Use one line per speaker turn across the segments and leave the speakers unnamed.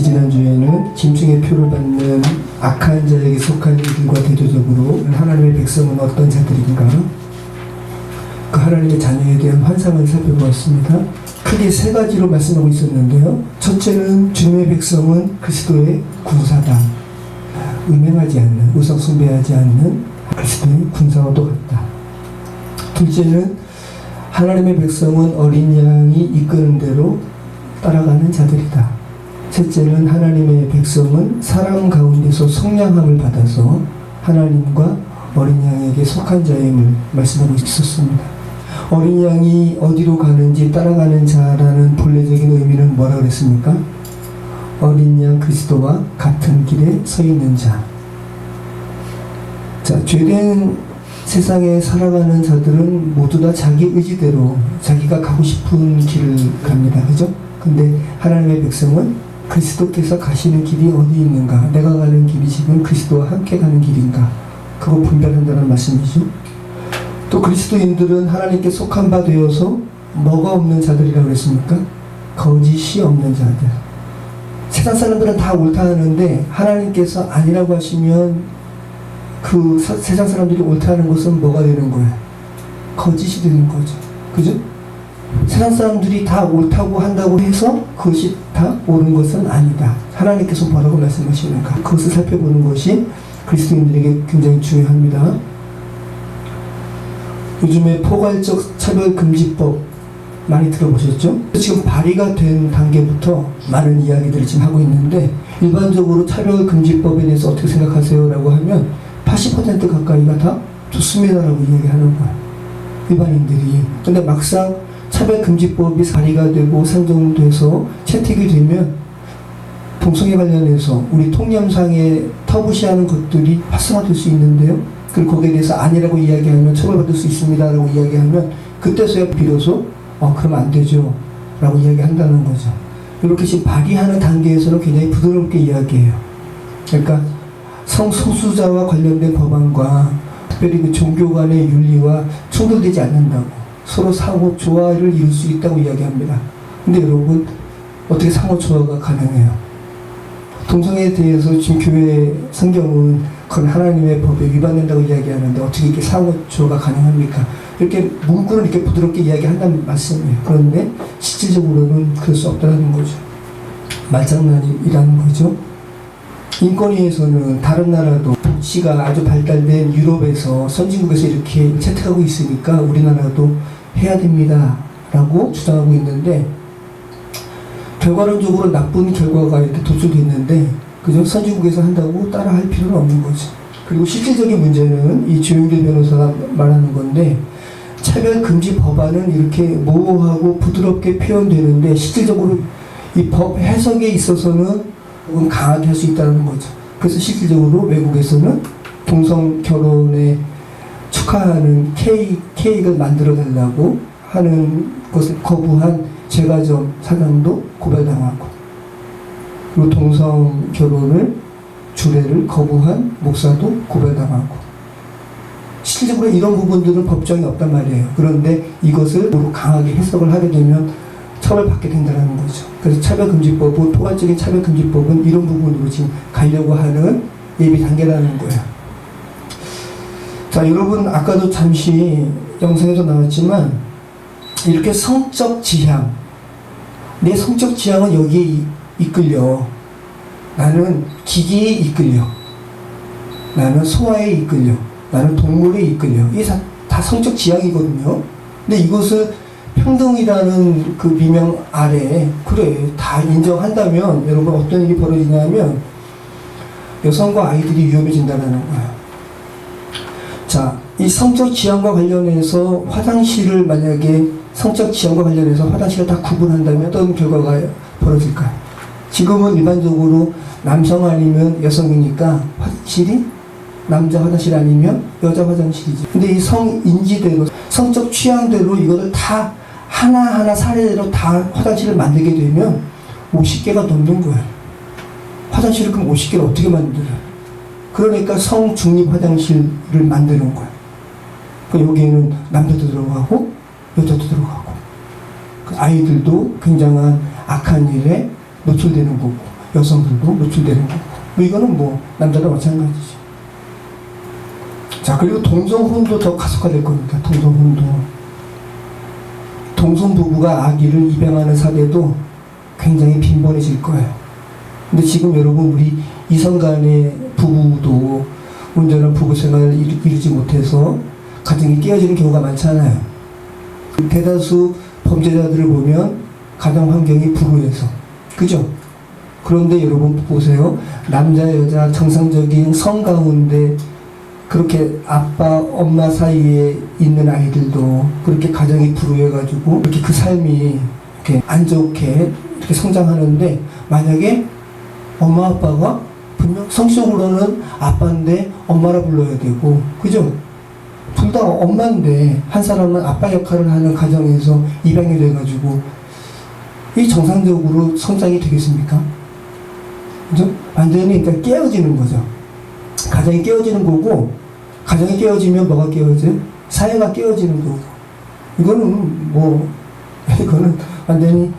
지난주에는 짐승의 표를 받는 악한 자에게 속한 이들과 대조적으로 하나님의 백성은 어떤 자들인가, 그 하나님의 자녀에 대한 환상을 살펴보았습니다. 크게 세 가지로 말씀하고 있었는데요. 첫째는 주님의 백성은 그리스도의 군사다. 음행하지 않는, 우상 숭배하지 않는 그리스도의 군사와 똑같다. 둘째는 하나님의 백성은 어린 양이 이끄는 대로 따라가는 자들이다. 셋째는 하나님의 백성은 사람 가운데서 속량함을 받아서 하나님과 어린 양에게 속한 자임을 말씀하고 있었습니다. 어린 양이 어디로 가는지 따라가는 자라는 본래적인 의미는 뭐라 그랬습니까? 어린 양 그리스도와 같은 길에 서 있는 자. 자, 죄된 세상에 살아가는 자들은 모두 다 자기 의지대로 자기가 가고 싶은 길을 갑니다. 그죠? 근데 하나님의 백성은 그리스도께서 가시는 길이 어디 있는가? 내가 가는 길이 지금 그리스도와 함께 가는 길인가? 그거 분별한다는 말씀이죠. 또 그리스도인들은 하나님께 속한 바 되어서 뭐가 없는 자들이라고 그랬습니까? 거짓이 없는 자들. 세상 사람들은 다 옳다 하는데 하나님께서 아니라고 하시면 그 세상 사람들이 옳다 하는 것은 뭐가 되는 거예요? 거짓이 되는 거죠. 그죠? 세상 사람들이 다 옳다고 한다고 해서 그것이 다 옳은 것은 아니다. 하나님께서 뭐라고 말씀하시는가? 그것을 살펴보는 것이 그리스도인들에게 굉장히 중요합니다. 요즘에 포괄적 차별금지법 많이 들어보셨죠? 지금 발의가 된 단계부터 많은 이야기들을 지금 하고 있는데, 일반적으로 차별금지법에 대해서 어떻게 생각하세요? 라고 하면 80% 가까이가 다 좋습니다라고 이야기하는 거예요, 일반인들이. 근데 막상 차별금지법이 발의가 되고 상정돼서 채택이 되면 동성애 관련해서 우리 통념상에 터부시하는 것들이 활성화될 수 있는데요. 그리고 거기에 대해서 아니라고 이야기하면 처벌받을 수 있습니다 라고 이야기하면 그때서야 비로소 그러면 안 되죠 라고 이야기한다는 거죠. 이렇게 지금 발의하는 단계에서는 굉장히 부드럽게 이야기해요. 그러니까 성소수자와 관련된 법안과 특별히 그 종교 간의 윤리와 충돌되지 않는다고, 서로 상호 조화를 이룰 수 있다고 이야기합니다. 근데 여러분, 어떻게 상호 조화가 가능해요? 동성애에 대해서 지금 교회 성경은 그건 하나님의 법에 위반된다고 이야기하는데 어떻게 이렇게 상호 조화가 가능합니까? 이렇게 문구는 이렇게 부드럽게 이야기한다는 말씀이에요. 그런데 실질적으로는 그럴 수 없다는 거죠. 말장난이라는 거죠. 인권위에서는 다른 나라도 복지가 아주 발달된 유럽에서 선진국에서 이렇게 채택하고 있으니까 우리나라도 해야 됩니다 라고 주장하고 있는데, 결과론적으로 나쁜 결과가 이렇게 도출됐는데 그저 선진국에서 한다고 따라 할 필요는 없는 거죠. 그리고 실질적인 문제는 이 조영길 변호사가 말하는 건데, 차별금지 법안은 이렇게 모호하고 부드럽게 표현되는데 실질적으로 이 법 해석에 있어서는 강하게 할 수 있다는 거죠. 그래서 실질적으로 외국에서는 동성 결혼에 축하하는 케이크를 만들어 달라고 하는 것을 거부한 제과점 사장도 고발당하고, 그리고 동성 결혼을 주례를 거부한 목사도 고발당하고, 실질적으로 이런 부분들은 법정이 없단 말이에요. 그런데 이것을 강하게 해석을 하게 되면 처벌받게 된다는 거죠. 그래서 차별금지법은, 포괄적인 차별금지법은 이런 부분으로 지금 가려고 하는 예비 단계라는 거예요. 자, 여러분, 아까도 잠시 영상에서 나왔지만 이렇게 성적 지향, 내 성적 지향은 여기에 이끌려, 나는 기계에 이끌려, 나는 소화에 이끌려, 나는 동물에 이끌려, 이게 다 성적 지향이거든요. 근데 이것을 평등이라는 그 비명 아래 그래 다 인정한다면 여러분 어떤 일이 벌어지냐면 여성과 아이들이 위험해진다는 거예요. 자, 이 성적 지향과 관련해서 화장실을, 만약에 성적 지향과 관련해서 화장실을 다 구분한다면 어떤 결과가 벌어질까요? 지금은 일반적으로 남성 아니면 여성이니까 화장실이 남자 화장실 아니면 여자 화장실이지. 근데 이 성인지대로, 성적 취향대로 이거를 다 하나하나 사례대로 다 화장실을 만들게 되면 50개가 넘는 거예요. 화장실을 그럼 50개를 어떻게 만들어요? 그러니까 성중립 화장실을 만드는 거예요. 여기에는 남자도 들어가고 여자도 들어가고, 그 아이들도 굉장한 악한 일에 노출되는 거고, 여성들도 노출되는 거고, 뭐 이거는 뭐 남자도 마찬가지죠. 자, 그리고 동성혼도 더 가속화될 겁니다. 동성 부부가 아기를 입양하는 사례도 굉장히 빈번해질 거예요. 근데 지금 여러분, 우리 이성 간의 부부도 온전한 부부 생활을 이루지 못해서 가정이 깨어지는 경우가 많잖아요. 대다수 범죄자들을 보면 가정 환경이 불우해서, 그죠? 그런데 여러분 보세요. 남자 여자 정상적인 성 가운데 그렇게 아빠 엄마 사이에 있는 아이들도 그렇게 가정이 불우해가지고 이렇게 그 삶이 이렇게 안 좋게 이렇게 성장하는데, 만약에 엄마 아빠가 분명 성적으로는 아빠인데 엄마라 불러야 되고, 그죠? 둘 다 엄마인데 한 사람은 아빠 역할을 하는 가정에서 입양이 돼가지고 이 정상적으로 성장이 되겠습니까? 그죠? 완전히 그러니까 깨어지는 거죠. 가정이 깨어지는 거고, 가정이 깨어지면 뭐가 깨어져요? 사회가 깨어지는 거고. 이거는 완전히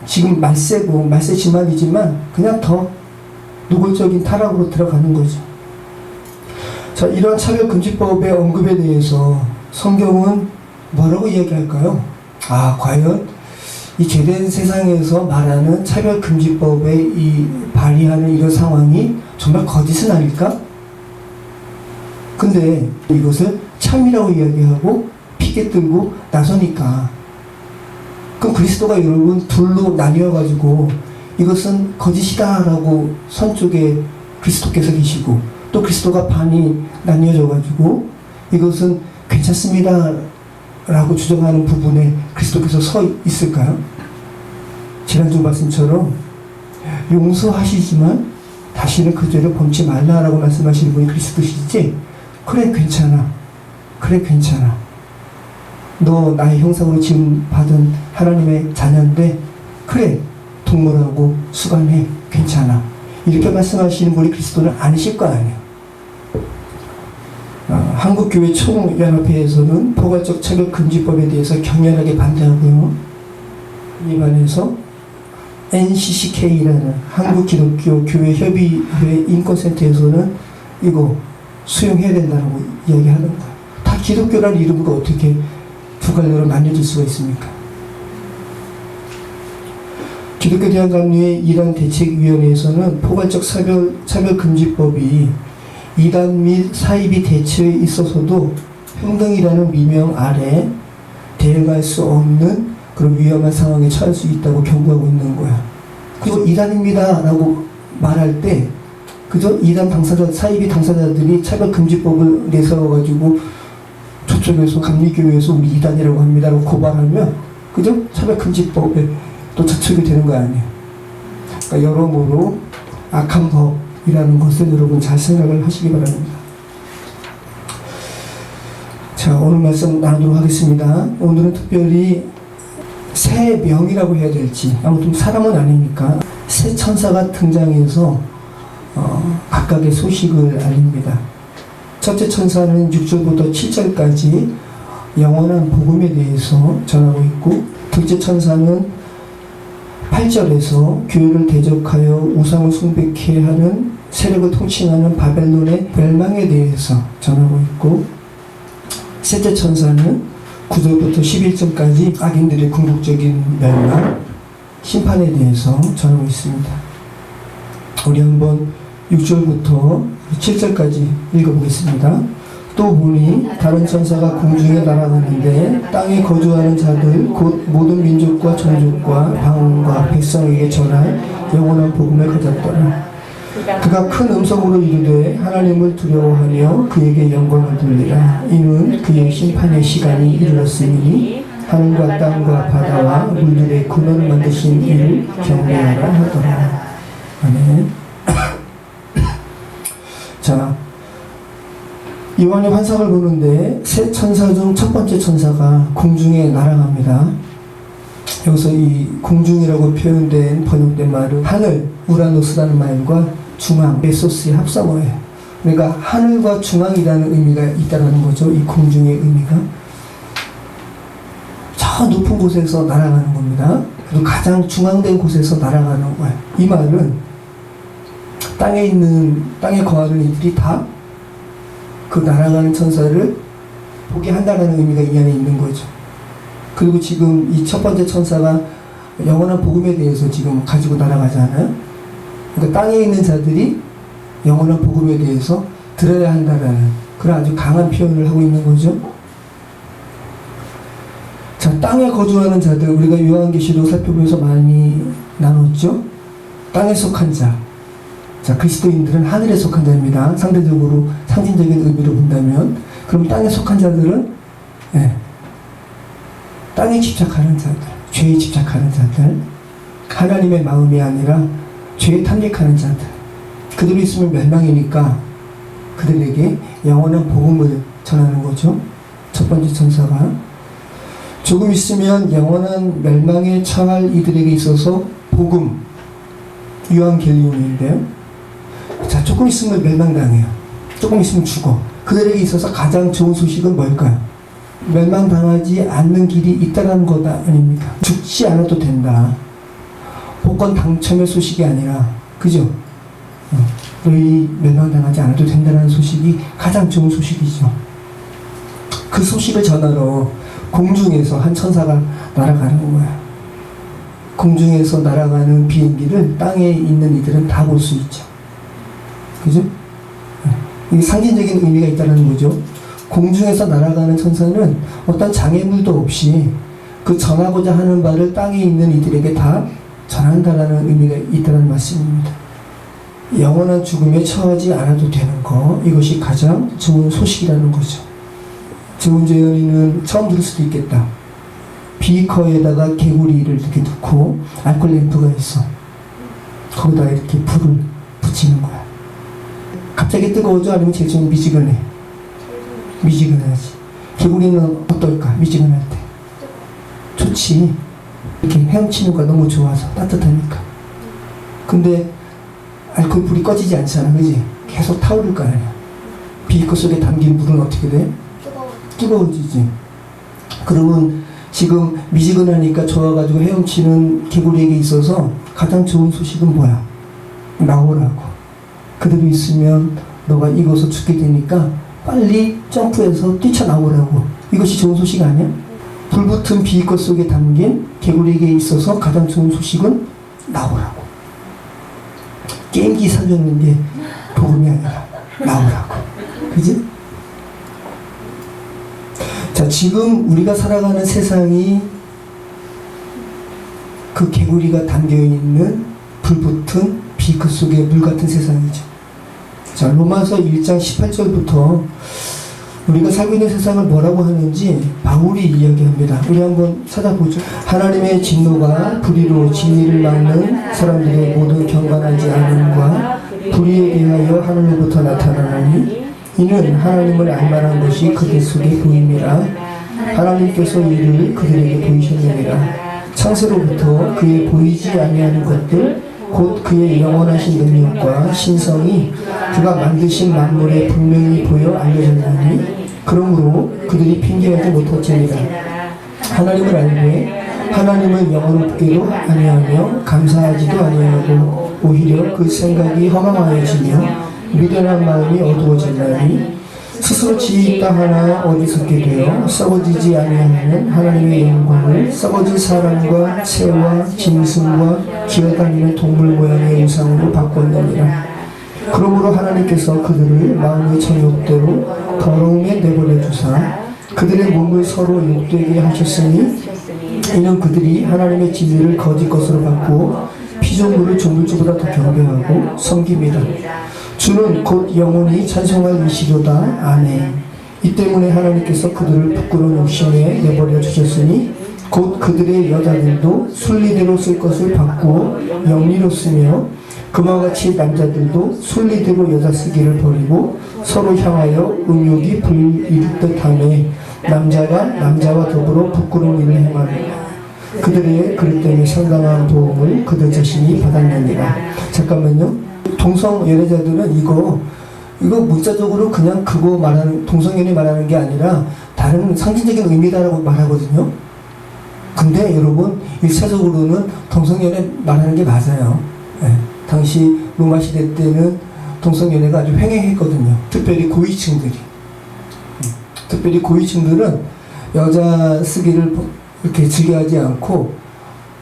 지금 말세지만이지만 그냥 더 노골적인 타락으로 들어가는 거죠. 자, 이런 차별금지법의 언급에 대해서 성경은 뭐라고 이야기할까요? 과연 이 죄된 세상에서 말하는 차별금지법에 이 발휘하는 이런 상황이 정말 거짓은 아닐까? 근데 이것을 참이라고 이야기하고 피켓 들고 나서니까, 그럼 그리스도가 여러분 둘로 나뉘어가지고 이것은 거짓이다라고 선 쪽에 그리스도께서 계시고, 또 그리스도가 반이 나뉘어져가지고 이것은 괜찮습니다 라고 주장하는 부분에 그리스도께서 서 있을까요? 지난주 말씀처럼 용서하시지만 다시는 그 죄를 범치 말라라고 말씀하시는 분이 그리스도시지, 그래 괜찮아, 너 나의 형상으로 지음 받은 하나님의 자녀인데 그래 동물하고 수간해, 괜찮아, 이렇게 말씀하시는 분이 그리스도는 아니실 거 아니에요. 한국교회 총연합회에서는 포괄적 차별금지법에 대해서 격렬하게 반대하고요. 이 반해서 NCCK라는 한국기독교교회협의회 인권센터에서는 이거 수용해야 된다고 이야기하는 거예요. 다 기독교라는 이름으로 어떻게 두 갈래로 나뉘어질 수가 있습니까? 기독교대학감리회 이단대책위원회에서는 포괄적 차별금지법이 이단 및 사이비 대처에 있어서도 평등이라는 미명 아래 대응할 수 없는 그런 위험한 상황에 처할 수 있다고 경고하고 있는 거야. 그죠? 이단입니다 라고 말할 때, 그죠? 이단 당사자, 사이비 당사자들이 차별금지법을 내세워가지고 저쪽에서 감리교회에서 우리 이단이라고 합니다 라고 고발하면, 그죠? 차별금지법에 또 저촉이 되는 거 아니에요. 그러니까 여러모로 악한 법이라는 것을 여러분 잘 생각을 하시기 바랍니다. 자, 오늘 말씀 나누도록 하겠습니다. 오늘은 특별히 새 명이라고 해야 될지, 아무튼 사람은 아니니까 새 천사가 등장해서 각각의 소식을 알립니다. 첫째 천사는 6절부터 7절까지 영원한 복음에 대해서 전하고 있고, 둘째 천사는 8절에서 교회를 대적하여 우상을 숭배케 하는 세력을 통칭하는 바벨론의 멸망에 대해서 전하고 있고, 셋째 천사는 9절부터 11절까지 악인들의 궁극적인 멸망, 심판에 대해서 전하고 있습니다. 우리 한번 6절부터 7절까지 읽어보겠습니다. 또 보니 다른 천사가 공중에 날아가는데 땅에 거주하는 자들 곧 모든 민족과 종족과 방언과 백성에게 전할 영원한 복음을 가졌더라. 그가 큰 음성으로 이르되 하나님을 두려워하며 그에게 영광을 돌리라. 이는 그의 심판의 시간이 이르렀으니 하늘과 땅과 바다와 물들의 근원을 만드신 이를 경배하라 하더라. 아멘. 자, 요한의 환상을 보는데 새 천사 중 첫 번째 천사가 공중에 날아갑니다. 여기서 이 공중이라고 표현된 번역된 말은 하늘, 우라노스라는 말과 중앙, 메소스의 합성어예요. 그러니까 하늘과 중앙이라는 의미가 있다는 거죠. 이 공중의 의미가. 저 높은 곳에서 날아가는 겁니다. 그리고 가장 중앙된 곳에서 날아가는 거예요. 이 말은 땅에 거하는 이들이 다 그 날아가는 천사를 보게 한다는 의미가 이 안에 있는 거죠. 그리고 지금 이 첫 번째 천사가 영원한 복음에 대해서 지금 가지고 날아가잖아요. 그러니까 땅에 있는 자들이 영원한 복음에 대해서 들어야 한다라는 그런 아주 강한 표현을 하고 있는 거죠. 자, 땅에 거주하는 자들, 우리가 요한계시록 살펴보면서 많이 나눴죠. 땅에 속한 자. 자, 그리스도인들은 하늘에 속한 자입니다. 상대적으로 상징적인 의미로 본다면. 그럼 땅에 속한 자들은 땅에 집착하는 자들, 죄에 집착하는 자들, 하나님의 마음이 아니라 죄에 탐닉하는 자들. 그들이 있으면 멸망이니까 그들에게 영원한 복음을 전하는 거죠. 첫 번째 천사가. 조금 있으면 영원한 멸망에 처할 이들에게 있어서 복음, 유한겔리온인데요. 자, 조금 있으면 멸망당해요. 조금 있으면 죽어. 그들에게 있어서 가장 좋은 소식은 뭘까요? 멸망당하지 않는 길이 있다는 것 아닙니까? 죽지 않아도 된다. 복권 당첨의 소식이 아니라, 그죠? 너희 멸망당하지 않아도 된다는 소식이 가장 좋은 소식이죠. 그 소식을 전하러 공중에서 한 천사가 날아가는 거야. 공중에서 날아가는 비행기를 땅에 있는 이들은 다 볼 수 있죠. 그죠? 이게 상징적인 의미가 있다는 거죠. 공중에서 날아가는 천사는 어떤 장애물도 없이 그 전하고자 하는 바를 땅에 있는 이들에게 다 전한다라는 의미가 있다는 말씀입니다. 영원한 죽음에 처하지 않아도 되는 거, 이것이 가장 좋은 소식이라는 거죠. 재훈재현이는 처음 들을 수도 있겠다. 비커에다가 개구리를 이렇게 넣고 알코올 램프가 있어. 거기다 이렇게 불을 붙이는 거야. 갑자기 뜨거워져? 아니면 제일 좀 미지근해? 미지근하지. 개구리는 어떨까? 미지근할 때. 좋지. 이렇게 헤엄치는 거 너무 좋아서 따뜻하니까. 근데 알코올 불이 꺼지지 않잖아, 그지? 계속 타오를 거 아니야. 비커 속에 담긴 물은 어떻게 돼? 뜨거워지지. 그러면 지금 미지근하니까 좋아가지고 헤엄치는 개구리에게 있어서 가장 좋은 소식은 뭐야? 나오라고. 그대로 있으면 너가 익어서 죽게 되니까 빨리 점프해서 뛰쳐나오라고. 이것이 좋은 소식 아니야? 불붙은 비커 속에 담긴 개구리에게 있어서 가장 좋은 소식은 나오라고. 게임기 사주는 게 복음이 아니라 나오라고. 그지? 자, 지금 우리가 살아가는 세상이 그 개구리가 담겨있는 불붙은 비커 속의 물 같은 세상이죠. 자, 로마서 1장 18절부터 우리가 살고 있는 세상을 뭐라고 하는지 바울이 이야기합니다. 우리 한번 찾아보죠. 하나님의 진노가 불의로 진리를 막는 사람들의 모든 경건하지 않음과 불의에 대하여 하늘로부터 나타나나니 이는 하나님을 알만한 것이 그들 속에 보임이라. 하나님께서 이를 그들에게 보이셨느니라. 창세로부터 그의 보이지 아니하는 것들 곧 그의 영원하신 능력과 신성이 그가 만드신 만물에 분명히 보여 알려졌나니 그러므로 그들이 핑계하지 못할지니라. 하나님을 알되 하나님을 영원롭게도 아니하며 감사하지도 아니하고 오히려 그 생각이 허망하여지며 미련한 마음이 어두워졌나니 스스로 지혜있다 하나 어리석게 되어 썩어지지 아니하는 하나님의 영광을 썩어질 사람과 새와 짐승과 기어다니는 동물 모양의 우상으로 바꿨느니라. 그러므로 하나님께서 그들을 마음의 정욕대로 더러움에 내버려 두사 그들의 몸을 서로 욕되게 하셨으니 이는 그들이 하나님의 진리를 거짓 것으로 바꾸어 피조물을 조물주보다 더 경배하고 섬깁니다. 주는 곧 영원히 찬송할 이시로다. 아멘. 이 때문에 하나님께서 그들을 부끄러운 욕심에 내버려 주셨으니 곧 그들의 여자들도 순리대로 쓸 것을 바꾸어 영리로 쓰며 그와 같이 남자들도 순리대로 여자 쓰기를 버리고 서로 향하여 음욕이 불이득 하매 남자가 남자와 더불어 부끄러운 일을 행하느니라. 그들의 그릇 때문에 상당한 도움을 그들 자신이 받았느니라. 잠깐만요. 동성 연애자들은 이거 문자적으로 그냥 그거 말하는 동성연애 말하는 게 아니라 다른 상징적인 의미다라고 말하거든요. 근데 여러분 1차적으로는 동성연애 말하는 게 맞아요. 네. 당시 로마 시대 때는 동성연애가 아주 횡행했거든요. 특별히 고위층들이. 특별히 고위층들은 여자 쓰기를 이렇게 즐겨하지 않고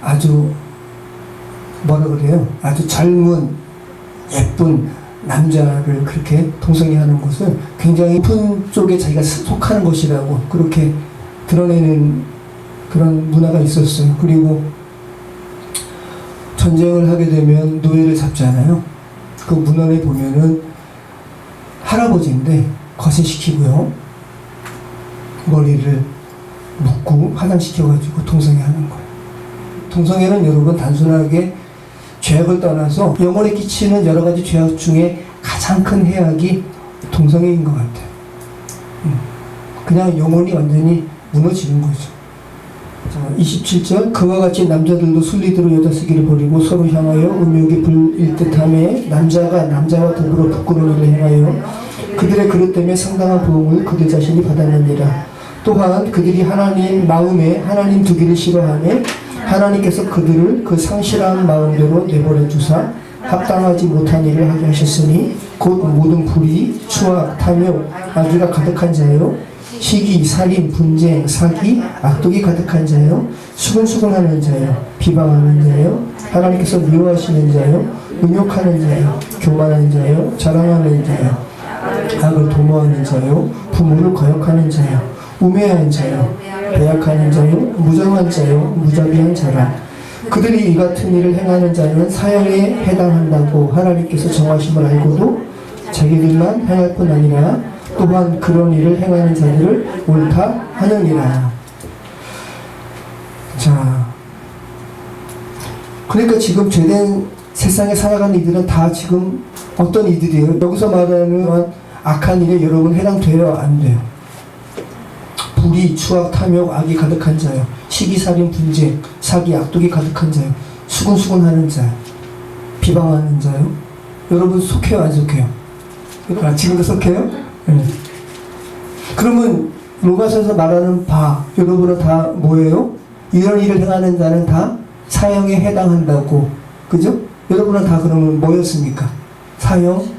아주 뭐라 그래요? 아주 젊은 예쁜 남자를 그렇게 동성애하는 것을 굉장히 높은 쪽에 자기가 속하는 것이라고 그렇게 드러내는 그런 문화가 있었어요. 그리고 전쟁을 하게 되면 노예를 잡잖아요. 그 문헌에 보면은 할아버지인데 거세시키고요. 머리를 묶고 화장시켜가지고 동성애하는 거예요. 동성애는 여러분 단순하게 죄악을 떠나서 영혼에 끼치는 여러 가지 죄악 중에 가장 큰 해악이 동성애인 것 같아요. 그냥 영혼이 완전히 무너지는 거죠. 자, 27절 그와 같이 남자들도 순리대로 여자 쓰기를 버리고 서로 향하여 음욕이 불일 듯하며 남자가 남자와 더불어 부끄러운 일을 행하여 그들의 그릇 때문에 상당한 부흥을 그들 자신이 받았느니라. 또한 그들이 하나님 마음에 하나님 두기를 싫어하며 하나님께서 그들을 그 상실한 마음대로 내버려 두사 합당하지 못한 일을 하게 하셨으니 곧 모든 불의, 추악, 탐욕, 악의가 가득한 자요 시기, 살인, 분쟁, 사기, 악독이 가득한 자요 수근수근하는 자요 비방하는 자요 하나님께서 미워하시는 자요 음욕하는 자요 교만하는 자요 자랑하는 자요 악을 도모하는 자요 부모를 거역하는 자요 우매한 자요 배약하는 자요 무정한 자요 무자비한 자라. 그들이 이 같은 일을 행하는 자는 사형에 해당한다고 하나님께서 정하심을 알고도 자기들만 행할 뿐 아니라 또한 그런 일을 행하는 자들을 옳다 하느니라. 자, 그러니까 지금 죄된 세상에 살아가는 이들은 다 지금 어떤 이들이에요? 여기서 말하는 악한 일에 여러분 해당돼요? 안 돼요? 불의, 추악, 탐욕, 악이 가득한 자요 시기, 살인, 분쟁, 사기, 악독이 가득한 자요 수근수근하는 자요 비방하는 자요 여러분 속해요? 안 속해요? 지금도 속해요? 네. 그러면 로마서에서 말하는 바 여러분은 다 뭐예요? 이런 일을 행하는 자는 다 사형에 해당한다고. 그죠? 여러분은 다 그러면 뭐였습니까? 사형수.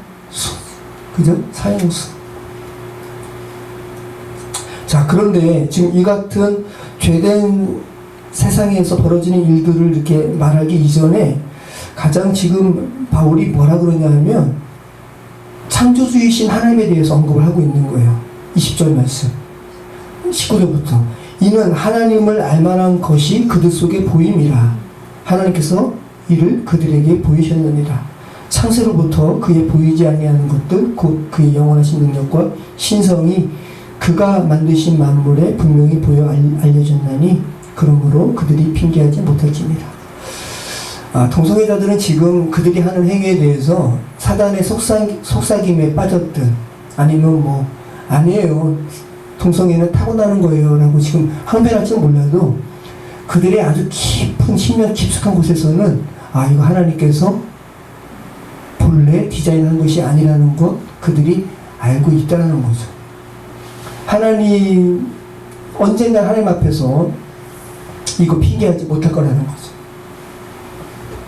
그죠? 사형수. 자, 그런데 지금 이 같은 죄된 세상에서 벌어지는 일들을 이렇게 말하기 이전에 가장 지금 바울이 뭐라 그러냐 하면 창조주이신 하나님에 대해서 언급을 하고 있는 거예요. 20절 말씀 19절부터 이는 하나님을 알만한 것이 그들 속에 보임이라. 하나님께서 이를 그들에게 보이셨느니라. 창세로부터 그의 보이지 아니하는 것들 곧 그의 영원하신 능력과 신성이 그가 만드신 만물에 분명히 보여 알려졌나니 그러므로 그들이 핑계하지 못할지니라. 동성애자들은 지금 그들이 하는 행위에 대해서 사단의 속삭임에 빠졌든 아니면 뭐 아니에요 동성애는 타고나는 거예요 라고 지금 항변할지 몰라도 그들의 아주 깊은 심령 깊숙한 곳에서는 이거 하나님께서 본래 디자인한 것이 아니라는 것 그들이 알고 있다는 거죠. 하나님 언젠가 하나님 앞에서 이거 핑계하지 못할 거라는 거죠.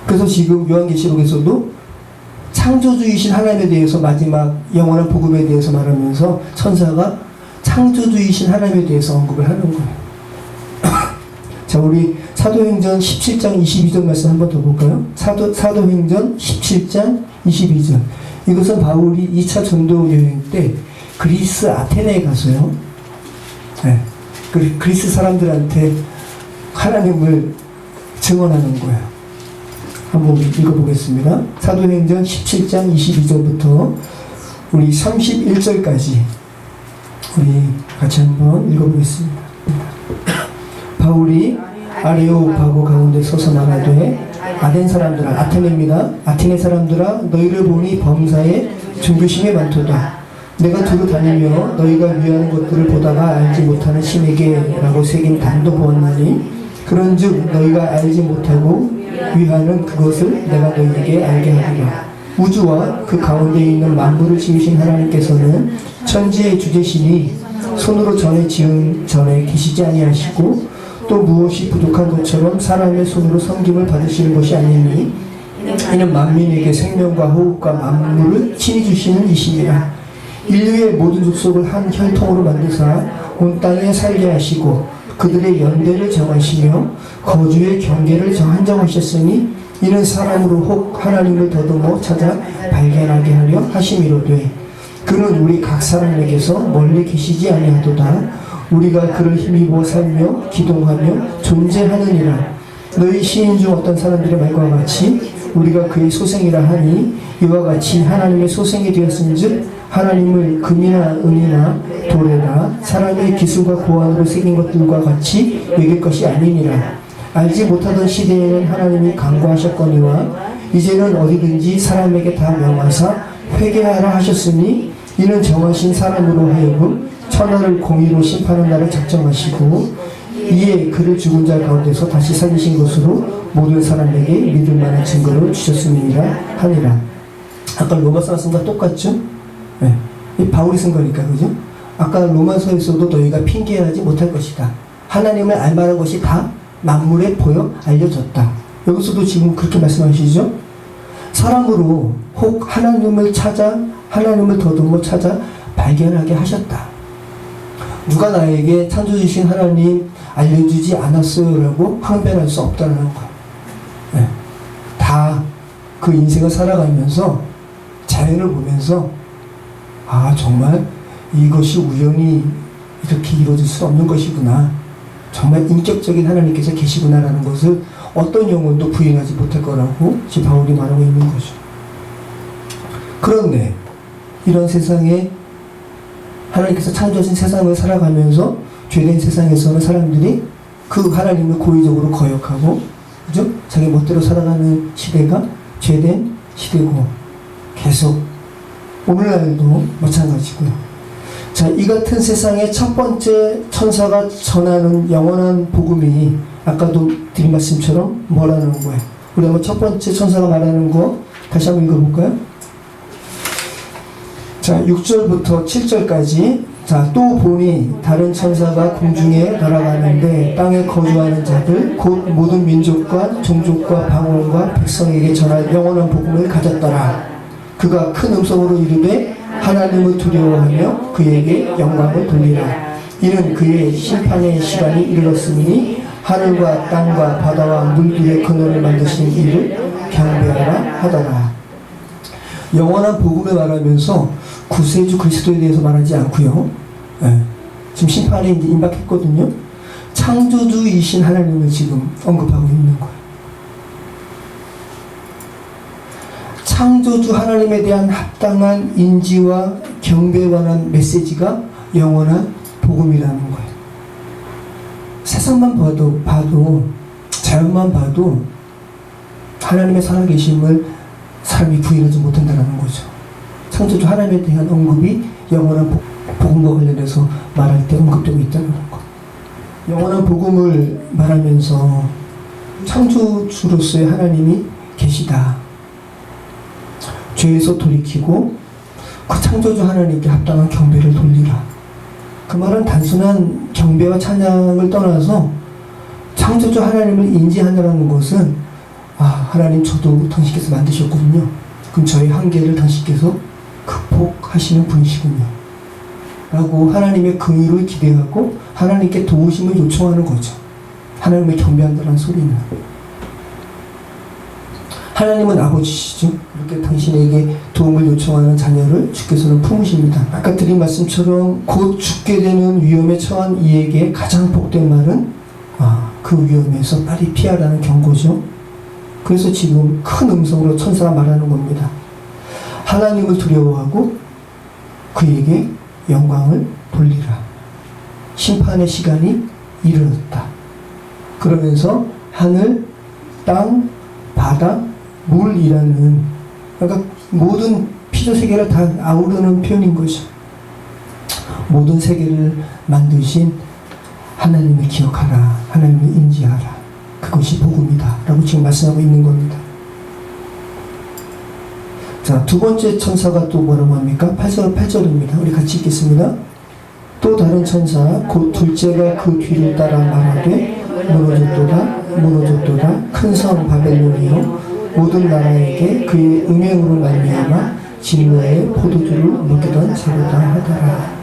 그래서 지금 요한계시록에서도 창조주이신 하나님에 대해서 마지막 영원한 복음에 대해서 말하면서 천사가 창조주이신 하나님에 대해서 언급을 하는 거예요. 자, 우리 사도행전 17장 22절 말씀 한번 더 볼까요? 사도행전 17장 22절. 이것은 바울이 2차 전도 여행 때 그리스 아테네에 가서요. 네, 그리스 사람들한테 하나님을 증언하는 거예요. 한번 읽어보겠습니다. 사도행전 17장 22절부터 우리 31절까지 우리 같이 한번 읽어보겠습니다. 바울이 아레오파고 가운데 서서 말하되 아덴 사람들아, 아테네입니다. 아테네 사람들아, 너희를 보니 범사에 존귀심이 많도다. 내가 두루 다니며 너희가 위하는 것들을 보다가 알지 못하는 신에게 라고 새긴 단도 보았나니 그런즉 너희가 알지 못하고 위하는 그것을 내가 너희에게 알게 하리라. 우주와 그 가운데 있는 만물을 지으신 하나님께서는 천지의 주제시니 손으로 전에 지은 전에 계시지 아니하시고 또 무엇이 부족한 것처럼 사람의 손으로 섬김을 받으시는 것이 아니니 이는 만민에게 생명과 호흡과 만물을 친히 주시는 이시니라. 인류의 모든 족속을 한 혈통으로 만드사 온 땅에 살게 하시고 그들의 연대를 정하시며 거주의 경계를 한정하셨으니 이는 사람으로 혹 하나님을 더듬어 찾아 발견하게 하려 하심이로되 그는 우리 각 사람에게서 멀리 계시지 아니하도다. 우리가 그를 힘입어 살며 기동하며 존재하느니라. 너희 시인 중 어떤 사람들의 말과 같이 우리가 그의 소생이라 하니 이와 같이 하나님의 소생이 되었은즉 하나님을 금이나 은이나 돌에나 사람의 기술과 고안으로 새긴 것들과 같이 여길 것이 아니니라. 알지 못하던 시대에는 하나님이 강구하셨거니와 이제는 어디든지 사람에게 다 명하사 회개하라 하셨으니 이는 정하신 사람으로 하여금 천하를 공의로 심판하는 날을 작정하시고 이에 그를 죽은 자 가운데서 다시 살리신 것으로 모든 사람에게 믿을 만한 증거를 주셨음이니라 하니라. 아까 로마서 쓴 거 똑같죠? 네. 이 바울이 쓴 거니까, 그죠? 아까 로마서에서도 너희가 핑계하지 못할 것이다. 하나님을 알만한 것이 다 만물에 보여 알려졌다. 여기서도 지금 그렇게 말씀하시죠? 사람으로 혹 하나님을 더듬어 찾아 발견하게 하셨다. 누가 나에게 창조주신 하나님 알려주지 않았어요 라고 항변할 수 없다는 거예요. 네. 다 그 인생을 살아가면서 자연을 보면서 아 정말 이것이 우연히 이렇게 이루어질 수 없는 것이구나. 정말 인격적인 하나님께서 계시구나라는 것을 어떤 영혼도 부인하지 못할 거라고 지금 바울이 말하고 있는 거죠. 그런데 이런 세상에 하나님께서 창조하신 세상을 살아가면서 죄된 세상에서는 사람들이 그 하나님을 고의적으로 거역하고, 그죠? 자기 멋대로 살아가는 시대가 죄된 시대고 계속 오늘날도 마찬가지고요. 자, 이 같은 세상의 첫 번째 천사가 전하는 영원한 복음이 아까도 드린 말씀처럼 뭐라는 거예요? 우리 한번 첫 번째 천사가 말하는 거 다시 한번 읽어볼까요? 자, 6절부터 7절까지. 자, 또 보니 다른 천사가 공중에 날아가는데 땅에 거주하는 자들 곧 모든 민족과 종족과 방언과 백성에게 전할 영원한 복음을 가졌더라. 그가 큰 음성으로 이르되 하나님을 두려워하며 그에게 영광을 돌리라. 이는 그의 심판의 시간이 이르렀으니 하늘과 땅과 바다와 물들의 근원을 만드신 이를 경배하라 하더라. 영원한 복음을 말하면서 구세주 그리스도에 대해서 말하지 않고요. 네. 지금 심판에 이제 임박했거든요. 창조주이신 하나님을 지금 언급하고 있는 거예요. 창조주 하나님에 대한 합당한 인지와 경배에 관한 메시지가 영원한 복음이라는 거예요. 세상만 봐도 자연만 봐도 하나님의 살아계심을 사람이 부인하지 못한다는 거죠. 창조주 하나님에 대한 언급이 영원한 복음과 관련해서 말할 때 언급되고 있다는 거. 영원한 복음을 말하면서 창조주로서의 하나님이 계시다. 죄에서 돌이키고 그 창조주 하나님께 합당한 경배를 돌리라. 그 말은 단순한 경배와 찬양을 떠나서 창조주 하나님을 인지한다는 것은 하나님 저도 당신께서 만드셨거든요. 그럼 저의 한계를 당신께서 극복하시는 분이시군요. 라고 하나님의 긍휼을 기대하고 하나님께 도우심을 요청하는 거죠. 하나님을 경배한다는 소리는. 하나님은 아버지시죠. 이렇게 당신에게 도움을 요청하는 자녀를 주께서는 품으십니다. 아까 드린 말씀처럼 곧 죽게 되는 위험에 처한 이에게 가장 복된 말은 그 위험에서 빨리 피하라는 경고죠. 그래서 지금 큰 음성으로 천사가 말하는 겁니다. 하나님을 두려워하고 그에게 영광을 돌리라. 심판의 시간이 이르렀다. 그러면서 하늘, 땅, 바다, 물이라는, 그러니까 모든 피조 세계를 다 아우르는 표현인 거죠. 모든 세계를 만드신 하나님을 기억하라. 하나님을 인지하라. 그것이 복음이다. 라고 지금 말씀하고 있는 겁니다. 자, 두 번째 천사가 또 뭐라고 합니까? 8절입니다. 우리 같이 읽겠습니다. 또 다른 천사 곧 둘째가 그 뒤를 따라 말하되 무너졌도다 큰 성 바벨론이요 모든 나라에게 그의 음행으로 말미암아 진노의 포도주를 먹이던 자로다 하더라.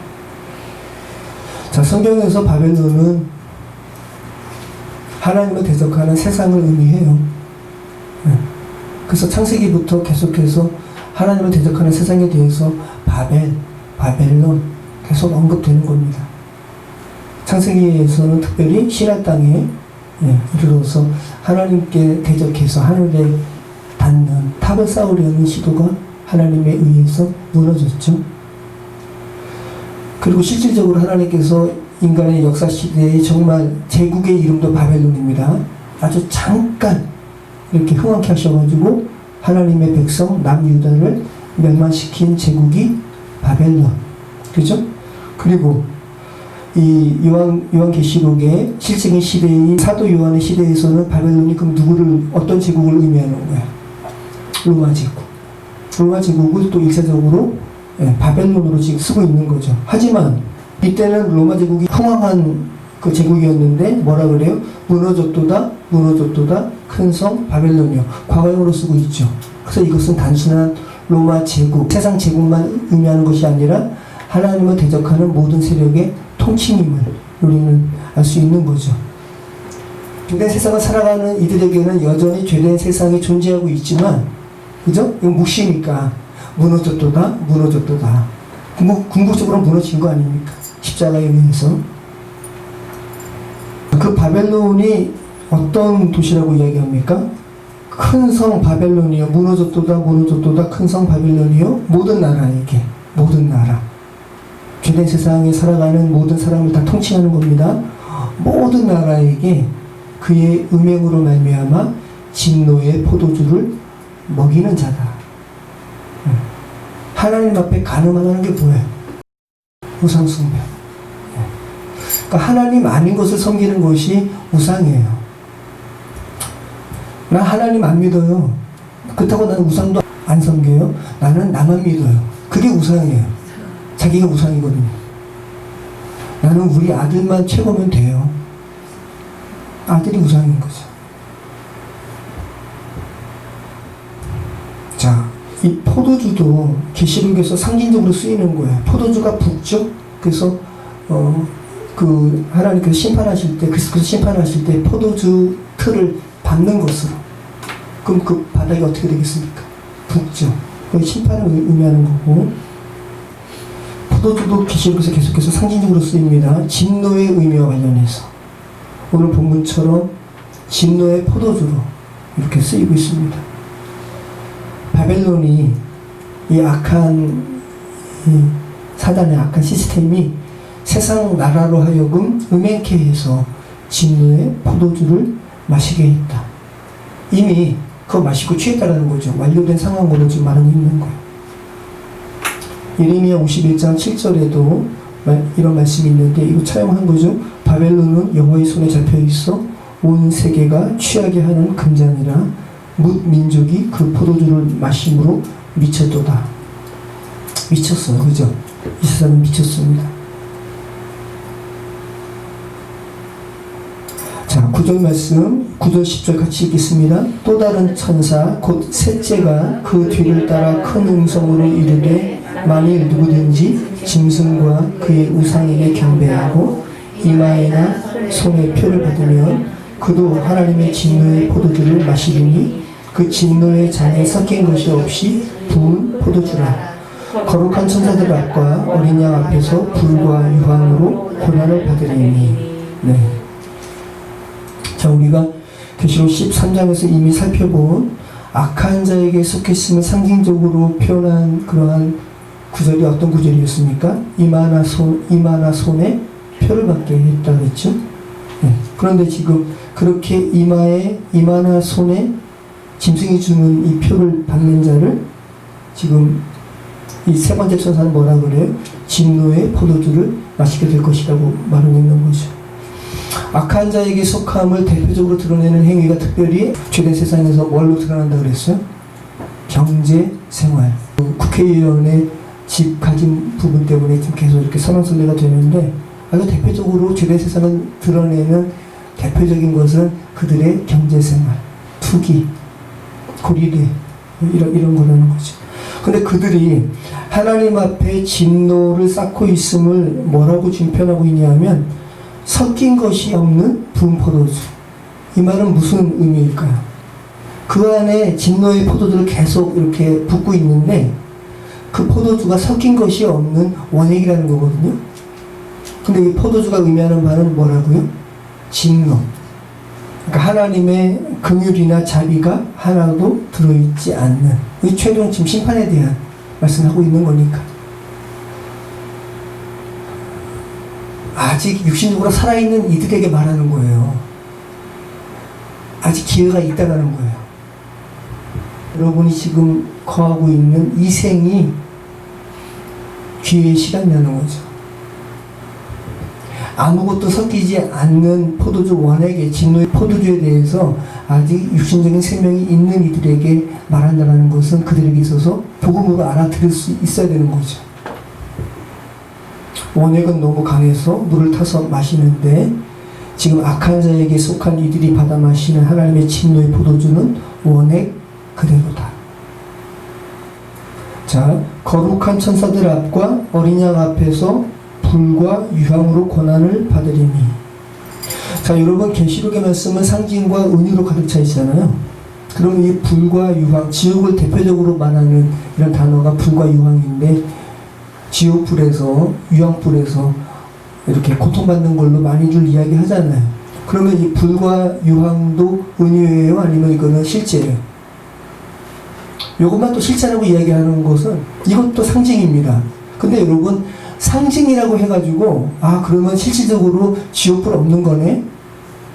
자, 성경에서 바벨론은 하나님을 대적하는 세상을 의미해요. 그래서 창세기부터 계속해서 하나님을 대적하는 세상에 대해서 바벨론 계속 언급되는 겁니다. 창세기에서는 특별히 시나 땅에 이르러서 하나님께 대적해서 하늘에 닿는 탑을 쌓으려는 시도가 하나님에 의해서 무너졌죠. 그리고 실질적으로 하나님께서 인간의 역사 시대에 정말 제국의 이름도 바벨론입니다. 아주 잠깐 이렇게 흥황케 하셔가지고 하나님의 백성 남유다를 멸망시킨 제국이 바벨론. 그죠? 그리고 이 요한계시록의 실제적인 시대인 사도 요한의 시대에서는 바벨론이 그럼 누구를, 어떤 제국을 의미하는 거야? 로마 제국. 로마 제국을 또 일차적으로 바벨론으로 지금 쓰고 있는 거죠. 하지만 이때는 로마 제국이 흥황한 그 제국이었는데 뭐라 그래요? 무너졌도다 큰 성 바벨론이요. 과거형으로 쓰고 있죠. 그래서 이것은 단순한 로마 제국, 세상 제국만 의미하는 것이 아니라 하나님을 대적하는 모든 세력의 통칭임을 우리는 알 수 있는 거죠. 죄된 세상을 살아가는 이들에게는 여전히 죄된 세상이 존재하고 있지만, 그죠? 이건 묵시니까 무너졌도다. 궁극적으로 무너진 거 아닙니까? 십자가에 의해서. 그 바벨론이 어떤 도시라고 이야기합니까? 큰 성 바벨론이요. 무너졌도다 큰 성 바벨론이요. 모든 나라에게, 모든 나라. 죄된 세상에 살아가는 모든 사람을 다 통칭하는 겁니다. 모든 나라에게 그의 음행으로 말미암아 진노의 포도주를 먹이는 자다. 하나님 앞에 간음하는 게 뭐예요? 우상숭배. 그러니까 하나님 아닌 것을 섬기는 것이 우상이에요. 나 하나님 안 믿어요. 그렇다고 나는 우상도 안 섬겨요. 나는 나만 믿어요. 그게 우상이에요. 자기가 우상이거든요. 나는 우리 아들만 최고면 돼요. 아들이 우상인 거죠. 자, 이 포도주도 계시록에서 상징적으로 쓰이는 거예요. 포도주가 붓죠. 그래서 그 하나님께서 심판하실 때, 그리스도께서 심판하실 때 포도주 틀을 밟는 것으로. 그럼 그 바닥이 어떻게 되겠습니까? 붓죠. 그 심판을 의미하는 거고. 포도주도 계시록에서 계속해서 상징적으로 쓰입니다. 진노의 의미와 관련해서. 오늘 본문처럼 진노의 포도주로 이렇게 쓰이고 있습니다. 바벨론이 이 악한 사단의 악한 시스템이 세상 나라로 하여금 음행케 해서 진노의 포도주를 마시게 했다. 이미 그거 마시고 취했다라는 거죠. 완료된 상황으로 지금 말하고 있는 거예요. 예레미야 51장 7절에도 이런 말씀이 있는데 이거 차용한 거죠. 바벨론은 여호와의 손에 잡혀 있어 온 세계가 취하게 하는 금잔이라 뭇 민족이 그 포도주를 마심으로 미쳤도다. 미쳤어요. 그죠? 이 세상은 미쳤습니다. 자, 9절 말씀 9절 10절 같이 읽겠습니다. 또 다른 천사 곧 셋째가 그 뒤를 따라 큰 음성으로 이르되 만일 누구든지 짐승과 그의 우상에게 경배하고 이마에나 손에 표를 받으면 그도 하나님의 진노의 포도주를 마시리니 그 진노의 잔에 섞인 것이 없이 부은 포도주라. 거룩한 천사들 앞과 어린 양 앞에서 불과 유황으로 고난을 받으리니. 네. 자, 우리가 계시록 13장에서 이미 살펴본 악한 자에게 속했음을 상징적으로 표현한 그러한 구절이 어떤 구절이었습니까? 이마나 손에 표를 받게 했다 그랬죠? 네. 그런데 지금 그렇게 이마나 손에 짐승이 주는 이 표를 받는 자를 지금 이 세 번째 천사는 뭐라 그래요? 진노의 포도주를 마시게 될 것이라고 말하고 있는 거죠. 악한 자에게 속함을 대표적으로 드러내는 행위가 특별히 죄된 세상에서 뭘로 드러난다 그랬어요? 경제 생활. 국회의원의 집 가진 부분 때문에 지금 계속 이렇게 선언설레가 되는데 아주 대표적으로 죄된 세상을 드러내는 대표적인 것은 그들의 경제 생활, 투기, 고리대 이런 거라는 거죠. 근데 그들이 하나님 앞에 진노를 쌓고 있음을 뭐라고 지금 표현하고 있냐면 섞인 것이 없는 부은 포도주. 이 말은 무슨 의미일까요? 그 안에 진노의 포도주를 계속 이렇게 붓고 있는데 그 포도주가 섞인 것이 없는 원액이라는 거거든요. 근데 이 포도주가 의미하는 바는 뭐라고요? 진노. 그러니까 하나님의 긍휼이나 자비가 하나도 들어있지 않는 이 최종 지금 심판에 대한 말씀하고 있는 거니까. 아직 육신적으로 살아있는 이들에게 말하는 거예요. 아직 기회가 있다는 거예요. 여러분이 지금 거하고 있는 이 생이 기회의 시간이라는 거죠. 아무것도 섞이지 않는 포도주 원액의 진노의 포도주에 대해서 아직 육신적인 생명이 있는 이들에게 말한다는 것은 그들에게 있어서 복음으로 알아들을 수 있어야 되는 거죠. 원액은 너무 강해서 물을 타서 마시는데 지금 악한 자에게 속한 이들이 받아 마시는 하나님의 진노의 포도주는 원액 그대로다. 자, 거룩한 천사들 앞과 어린 양 앞에서 불과 유황으로 고난을 받으리니. 자, 여러분 계시록의 말씀은 상징과 은유로 가득 차 있잖아요. 그럼 이 불과 유황, 지옥을 대표적으로 말하는 이런 단어가 불과 유황인데 지옥불에서 유황불에서 이렇게 고통받는 걸로 많이들 이야기하잖아요. 그러면 이 불과 유황도 은유예요? 아니면 이거는 실제예요? 이것만 또 실제라고 이야기하는 것은 이것도 상징입니다. 근데 여러분 상징이라고 해가지고 그러면 실질적으로 지옥불 없는 거네?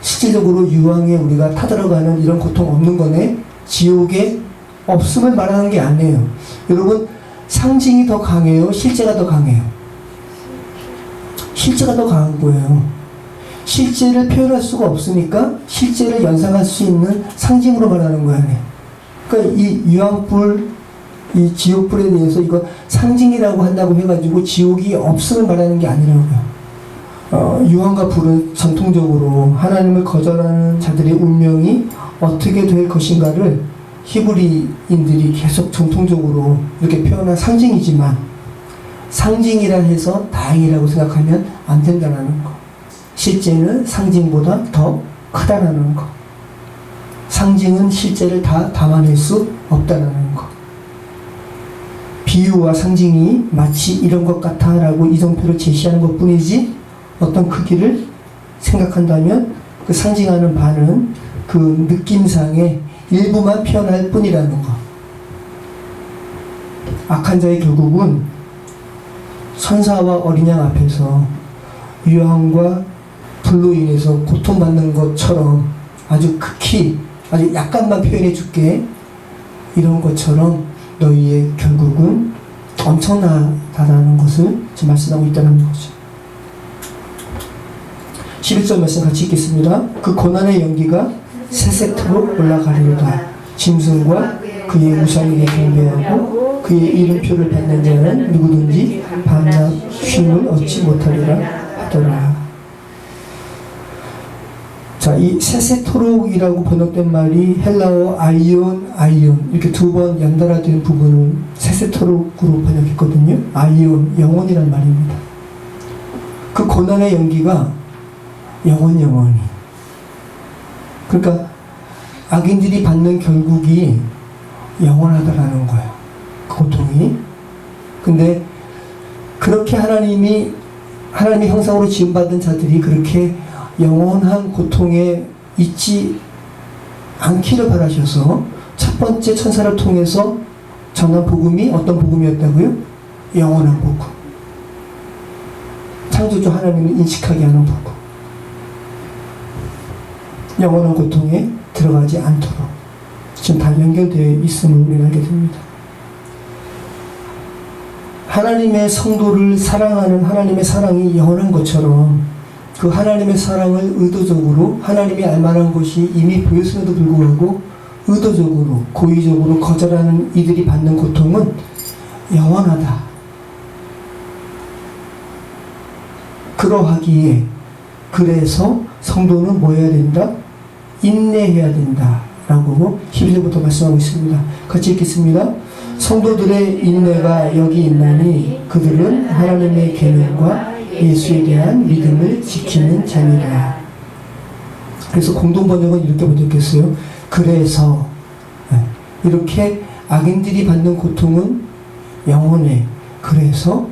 실질적으로 유황에 우리가 타들어가는 이런 고통 없는 거네? 지옥에 없음을 말하는 게 아니에요. 여러분 상징이 더 강해요? 실제가 더 강해요? 실제가 더 강한 거예요. 실제를 표현할 수가 없으니까 실제를 연상할 수 있는 상징으로 말하는 거예요. 그러니까 이 유황불, 이 지옥불에 대해서 이거 상징이라고 한다고 해가지고 지옥이 없음을 말하는 게 아니라고요. 유황과 불은 전통적으로 하나님을 거절하는 자들의 운명이 어떻게 될 것인가를 히브리인들이 계속 전통적으로 이렇게 표현한 상징이지만 상징이라 해서 다행이라고 생각하면 안 된다는 거. 실제는 상징보다 더 크다라는 거. 상징은 실제를 다 담아낼 수 없다라는 거. 비유와 상징이 마치 이런 것 같아 라고 이정표를 제시하는 것 뿐이지 어떤 크기를 생각한다면 그 상징하는 바는 그 느낌상의 일부만 표현할 뿐이라는 거. 악한 자의 결국은 천사와 어린 양 앞에서 유황과 불로 인해서 고통받는 것처럼 아주 극히 아주 약간만 표현해 줄게 이런 것처럼 너희의 결국은 엄청나다라는 것을 지금 말씀하고 있다는 거죠. 11절 말씀 같이 읽겠습니다. 그 고난의 연기가 세세토록 올라가리로다. 짐승과 그의 우상에게 경배하고 그의 이름표를 받는 자는 누구든지 반납 쉼을 얻지 못하리라 하더라. 자, 이 세세토록이라고 번역된 말이 헬라어 아이온 이렇게 두 번 연달아 된 부분을 세세토록으로 번역했거든요. 아이온, 영원이란 말입니다. 그 고난의 연기가 영원히. 그러니까 악인들이 받는 결국이 영원하다라는 거예요. 그 고통이. 근데 그렇게 하나님의 형상으로 지음받은 자들이 그렇게 영원한 고통에 있지 않기를 바라셔서 첫 번째 천사를 통해서 전한 복음이 어떤 복음이었다고요? 영원한 복음. 창조주 하나님을 인식하게 하는 복음. 영원한 고통에 들어가지 않도록 지금 다 연결되어 있음을 우리는 알게 됩니다. 하나님의 성도를 사랑하는 하나님의 사랑이 영원한 것처럼 그 하나님의 사랑을 의도적으로 하나님이 알만한 것이 이미 보였음에도 불구하고 의도적으로 고의적으로 거절하는 이들이 받는 고통은 영원하다. 그러하기에 그래서 성도는 뭐 해야 된다? 인내해야 된다 라고 11절부터 말씀하고 있습니다. 같이 읽겠습니다. 성도들의 인내가 여기 있나니 그들은 하나님의 계명과 예수에 대한 믿음을 지키는 자니라. 그래서 공동 번역은 이렇게 번역했어요. 그래서 이렇게 악인들이 받는 고통은 영원해. 그래서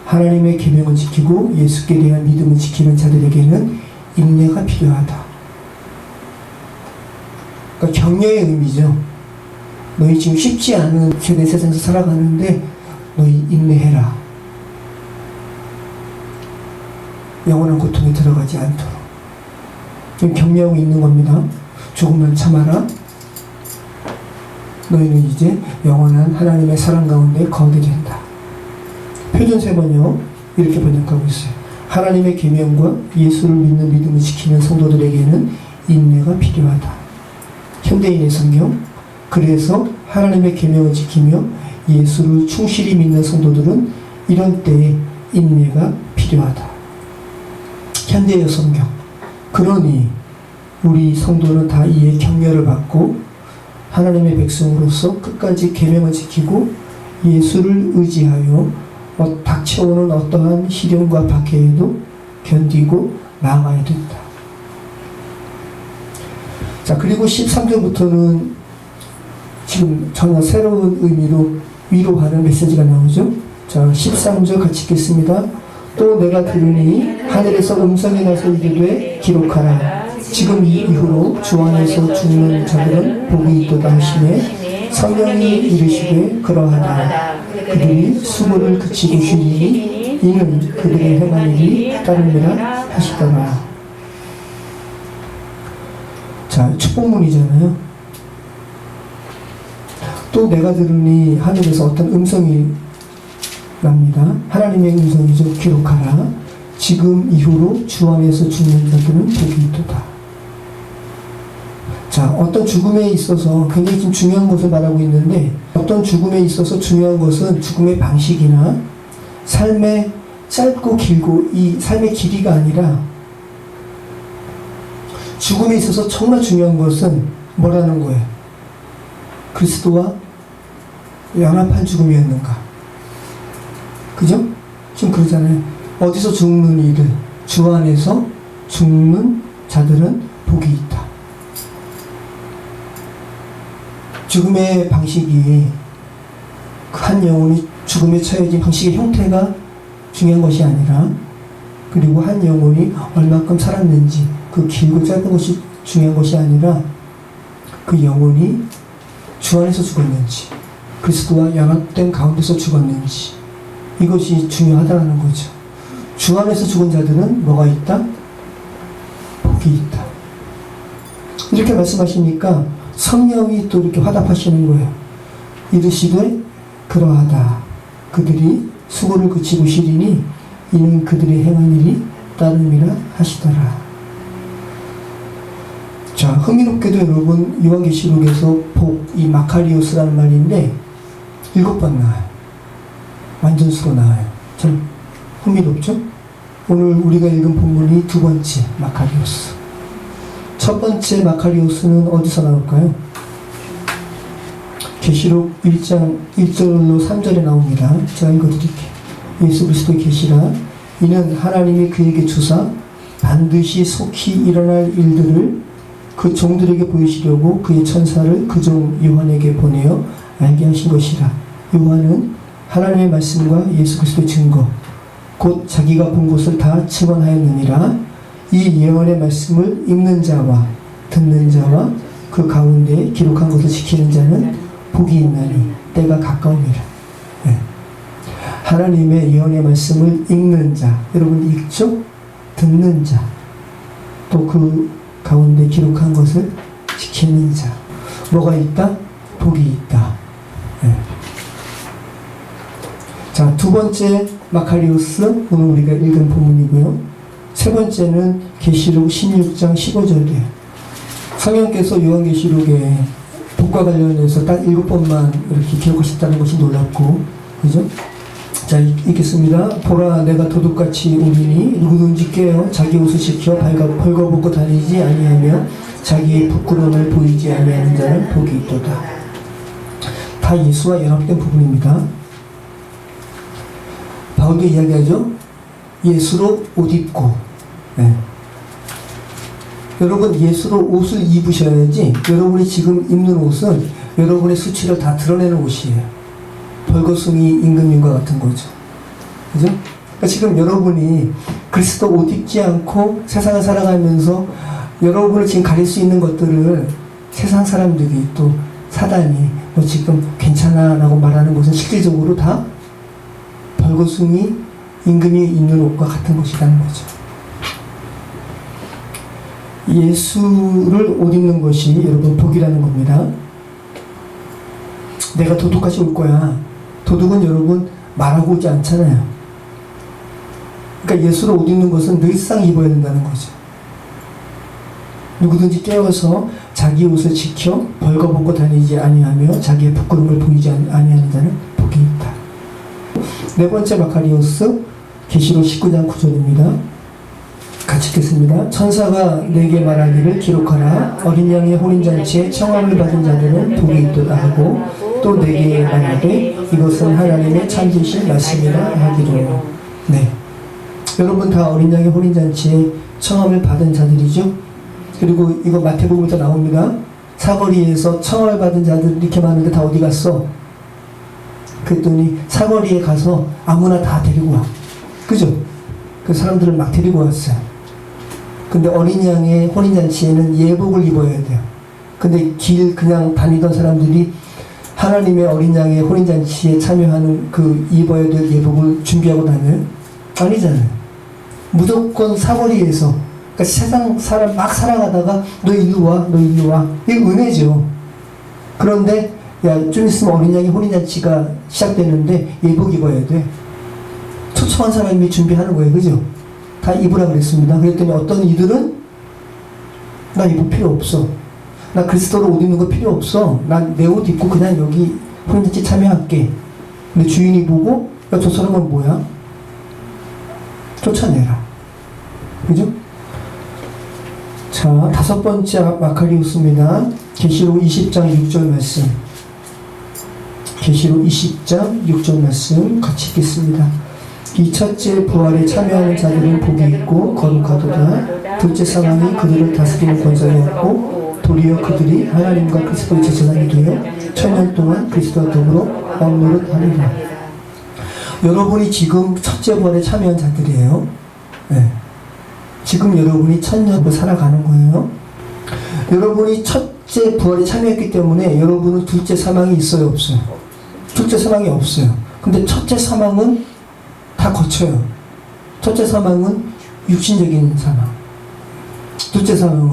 하나님의 계명을 지키고 예수께 대한 믿음을 지키는 자들에게는 인내가 필요하다. 그러니까 격려의 의미죠. 너희 지금 쉽지 않은 세대 세상에서 살아가는데 너희 인내해라. 영원한 고통에 들어가지 않도록. 지금 격려하고 있는 겁니다. 조금만 참아라. 너희는 이제 영원한 하나님의 사랑 가운데 거하게 된다. 표준세 번역 이렇게 번역하고 있어요. 하나님의 계명과 예수를 믿는 믿음을 지키는 성도들에게는 인내가 필요하다. 현대인의 성경. 그래서 하나님의 계명을 지키며 예수를 충실히 믿는 성도들은 이런 때에 인내가 필요하다. 현대의 성경. 그러니 우리 성도는 다 이에 격려를 받고 하나님의 백성으로서 끝까지 계명을 지키고 예수를 의지하여 닥쳐오는 어떠한 시련과 박해에도 견디고 나아가야 된다. 자, 그리고 13절부터는 지금 전혀 새로운 의미로 위로하는 메시지가 나오죠. 자, 13절 같이 읽겠습니다. 또 내가 들으니 하늘에서 음성이 나서 이르되 기록하라. 지금 이 이후로 주 안에서 죽는 자들은 복이 있도다 하시매 성령이 이르시되 그러하다. 그들이 수고를 그치고 쉬리니 이는 그들의 행한 일이 따름이라 하시더라. 자, 축복문이잖아요. 또 내가 들으니 하늘에서 어떤 음성이 납니다. 하나님의 음성이죠. 기록하라. 지금 이후로 주 안에서 죽는 자들은 복이 있도다. 자, 어떤 죽음에 있어서 굉장히 좀 중요한 것을 말하고 있는데, 어떤 죽음에 있어서 중요한 것은 죽음의 방식이나 삶의 짧고 길고 이 삶의 길이가 아니라, 죽음에 있어서 정말 중요한 것은 뭐라는 거예요? 그리스도와 연합한 죽음이었는가? 그죠? 지금 그러잖아요. 어디서 죽는 이들, 주 안에서 죽는 자들은 복이 있다. 죽음의 방식이 한 영혼이 죽음에 처해진 방식의 형태가 중요한 것이 아니라, 그리고 한 영혼이 얼마큼 살았는지 그 길고 짧은 것이 중요한 것이 아니라 그 영혼이 주 안에서 죽었는지 그리스도와 연합된 가운데서 죽었는지 이것이 중요하다는 거죠. 주 안에서 죽은 자들은 뭐가 있다? 복이 있다. 이렇게 말씀하시니까 성령이 또 이렇게 화답하시는 거예요. 이르시되 그러하다. 그들이 수고를 그치고 쉬리니 이는 그들의 행한 일이 따름이라 하시더라. 자, 흥미롭게도 여러분 요한계시록에서 복, 이 마카리오스라는 말인데 7번 나와요. 완전수로 나와요. 참 흥미롭죠? 오늘 우리가 읽은 본문이 두 번째 마카리오스. 첫 번째 마카리오스는 어디서 나올까요? 계시록 1장 1절로 3절에 나옵니다. 제가 읽어드릴게요. 예수 그리스도의 계시라. 이는 하나님이 그에게 주사 반드시 속히 일어날 일들을 그 종들에게 보이시려고 그의 천사를 그 종 요한에게 보내어 알게 하신 것이라. 요한은 하나님의 말씀과 예수 그리스도의 증거 곧 자기가 본 것을 다 증언하였느니라. 이 예언의 말씀을 읽는 자와 듣는 자와 그 가운데 기록한 것을 지키는 자는 복이 있나니 때가 가까우니라. 네. 하나님의 예언의 말씀을 읽는 자, 여러분 읽죠? 듣는 자, 또 그 가운데 기록한 것을 지키는 자. 뭐가 있다? 복이 있다. 네. 자, 두 번째 마카리오스, 오늘 우리가 읽은 본문이고요. 세 번째는 계시록 16장 15절이에요. 성령께서 요한계시록에 복과 관련해서 딱 7번만 이렇게 기록하셨다는 것이 놀랍고, 그죠? 자, 읽겠습니다. 보라, 내가 도둑같이 오리니 누구든지 깨어 자기 옷을 지켜 벌거벗고 다니지 아니하며 자기의 부끄러움을 보이지 아니하는 자는 복이 있도다. 다 예수와 연합된 부분입니다. 바울도 이야기하죠. 예수로 옷 입고. 네. 여러분 예수로 옷을 입으셔야지 여러분이 지금 입는 옷은 여러분의 수치를 다 드러내는 옷이에요. 벌거숭이 임금님과 같은 거죠. 그죠? 그러니까 지금 여러분이 그리스도 옷 입지 않고 세상을 살아가면서 여러분을 지금 가릴 수 있는 것들을 세상 사람들이 또 사단이 너 지금 괜찮아 라고 말하는 것은 실질적으로 다 벌거숭이 임금이 입는 옷과 같은 것이라는 거죠. 예수를 옷 입는 것이 여러분 복이라는 겁니다. 내가 도둑같이 올 거야. 도둑은 여러분 말하고 오지 않잖아요. 그러니까 예수를 옷 입는 것은 늘상 입어야 된다는 거죠. 누구든지 깨어서 자기 옷을 지켜 벌거벗고 다니지 아니하며 자기의 부끄러움을 보이지 아니하는 자는 복이 있다. 네 번째 마카리오스 계시록 19장 9절입니다. 같이 읽겠습니다. 천사가 내게 말하기를 기록하라. 어린 양의 혼인잔치에 청함을 받은 자들은 복이 있도다 하고 또 내게 말하되 이것은 하나님의 참되신 말씀이라 하기를. 네, 여러분 다 어린 양의 혼인잔치에 청함을 받은 자들이죠. 그리고 이거 마태복음에도 나옵니다. 사거리에서 청함을 받은 자들 이렇게 많은데 다 어디 갔어? 그랬더니 사거리에 가서 아무나 다 데리고 와. 그죠? 그 사람들을 막 데리고 왔어요. 근데 어린 양의 혼인잔치에는 예복을 입어야 돼요. 근데 길 그냥 다니던 사람들이 하나님의 어린 양의 혼인잔치에 참여하는 그 입어야 될 예복을 준비하고 다녀요? 아니잖아요. 무조건 사거리에서, 그러니까 세상 사람 막 살아가다가 너 일로 와, 너 일로 와. 이게 은혜죠. 그런데 야, 좀 있으면 어린 양의 혼인잔치가 시작되는데 예복 입어야 돼. 초청한 사람이 준비하는 거예요. 그죠? 다 입으라 그랬습니다. 그랬더니 어떤 이들은 나 입을 필요 없어. 나 그리스도로 옷 입는 거 필요 없어. 난 내 옷 입고 그냥 여기 혼인잔치 참여할게. 근데 주인이 보고 야, 저 사람은 뭐야? 쫓아내라. 그죠? 자, 다섯 번째 마카리우스입니다. 계시록 20장 6절 말씀. 계시록 20장 6절 말씀 같이 읽겠습니다. 이 첫째 부활에 참여하는 자들은 복이 있고 거룩하도다. 둘째 사망이 그들을 다스리는 권세가 없고 도리어 그들이 하나님과 그리스도의 제사장이 되어 천년 동안 그리스도와 더불어 왕노릇하리라. 여러분이 지금 첫째 부활에 참여한 자들이에요. 네. 지금 여러분이 천년을 살아가는 거예요. 여러분이 첫째 부활에 참여했기 때문에 여러분은 둘째 사망이 있어요, 없어요? 둘째 사망이 없어요. 근데 첫째 사망은 다 거쳐요. 첫째 사망은 육신적인 사망. 둘째 사망은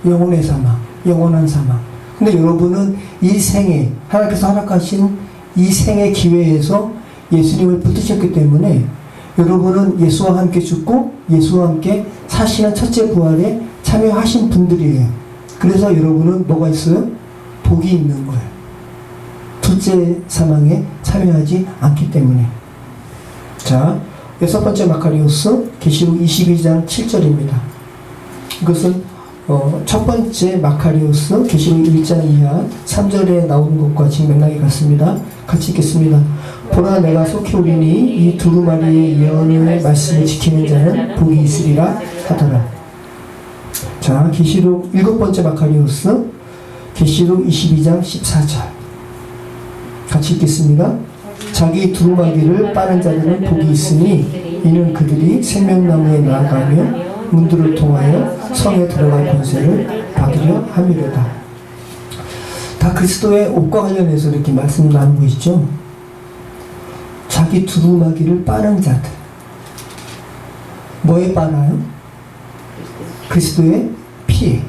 영혼의 사망, 영원한 사망. 근데 여러분은 이 생에, 하나님께서 허락하신 이 생의 기회에서 예수님을 붙드셨기 때문에 여러분은 예수와 함께 죽고 예수와 함께 사시는 첫째 부활에 참여하신 분들이에요. 그래서 여러분은 뭐가 있어요? 복이 있는 거예요. 둘째 사망에 참여하지 않기 때문에. 자, 여섯 번째 마카리오스 계시록 22장 7절입니다. 이것은 첫 번째 마카리오스 계시록 1장 이하 3절에 나오는 것과 지금 맥락이 같습니다. 같이 읽겠습니다. 보라 내가 속히 오리니 이 두루마리의 예언의 말씀을 지키는 자는 복이 있으리라 하더라. 자, 계시록 일곱 번째 마카리오스 계시록 22장 14절 같이 읽겠습니다. 자기 두루마기를 빠는 자들은 복이 있으니 이는 그들이 생명나무에 나아가며 문들을 통하여 성에 들어갈 권세를 받으려 함이로다. 다 그리스도의 옷과 관련해서 이렇게 말씀 나누고 있죠. 자기 두루마기를 빠는 자들. 뭐에 빠나요? 그리스도의 피에,